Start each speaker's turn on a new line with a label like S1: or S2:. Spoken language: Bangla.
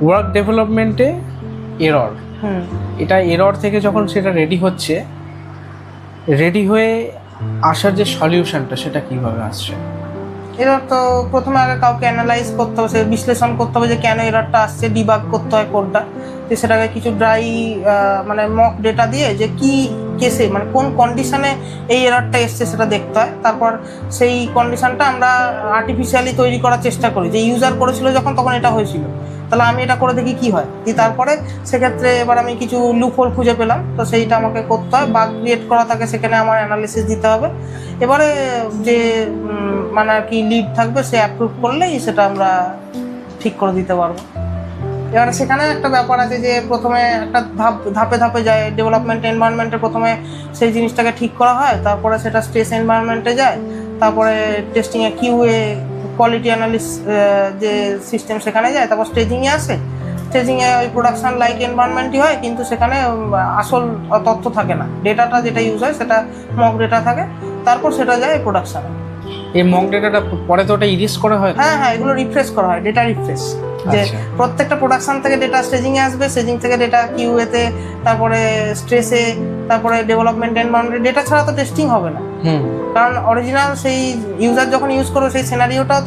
S1: ওয়ার্ক ডেভেলপমেন্টে এরর, এটা এরর থেকে যখন সেটা রেডি হচ্ছে, রেডি হয়ে আসার যে সলিউশনটা সেটা কিভাবে আসছে?
S2: এরর তো প্রথমে আগে কাউকে অ্যানালাইজ করতে হবে, সে বিশ্লেষণ করতে হবে যে কেন এররটা আসছে, ডিবাগ করতে হয় কোডটা, যে সেটাকে কিছু ড্রাই মানে মক ডেটা দিয়ে যে কি কেসে মানে কোন কন্ডিশনে এই এররটা এসছে সেটা দেখতে হয়। তারপর সেই কন্ডিশনটা আমরা আর্টিফিশিয়ালি তৈরি করার চেষ্টা করি, যে ইউজার করেছিল যখন তখন এটা হয়েছিল, তাহলে আমি এটা করে দেখি কি হয়। তারপরে সেক্ষেত্রে এবার আমি কিছু লুপহোল খুঁজে পেলাম, তো সেইটা আমাকে করতে হয়। বাগ ক্রিয়েট করা থাকে, সেখানে আমার অ্যানালিসিস দিতে হবে। এবারে যে মানে আর কি লিড থাকবে, সে অ্যাপ্রুভ করলেই সেটা আমরা ঠিক করে দিতে পারবো। এবারে সেখানে একটা ব্যাপার আছে যে প্রথমে একটা ধাপে ধাপে যায় ডেভেলপমেন্ট এনভায়রনমেন্টে, প্রথমে সেই জিনিসটাকে ঠিক করা হয়, তারপরে সেটা স্ট্রেস এনভায়রনমেন্টে যায়, তারপরে টেস্টিংয়ে কিউএ কোয়ালিটি অ্যানালিস যে সিস্টেম সেখানে যায়, তারপর স্টেজিংয়ে আসে। স্টেজিংয়ে ওই প্রোডাকশন লাইক এনভায়রনমেন্টই হয়, কিন্তু সেখানে আসল তথ্য থাকে না, ডেটাটা যেটা ইউজ হয় সেটা মক ডেটা থাকে, তারপর সেটা যায় প্রোডাকশনে।
S1: এই মক ডেটাটা পরে তো ওটা ইরিজ করা হয়?
S2: হ্যাঁ, এগুলো রিফ্রেশ করা হয়, ডেটা রিফ্রেশ, যে প্রত্যেকটা প্রোডাকশন থেকে ডেটা স্টেজিংয়ে আসবে, স্টেজিং থেকে ডেটা কিউএতে, তারপরে স্ট্রেসে, তারপরে ডেভেলপমেন্ট এনভায়রনমেন্টে। ডেটা ছাড়া তো টেস্টিং হবে না, কারণ অরিজিনাল সেই ইউজার যখন ইউজ করবে সেই সিনারিওটা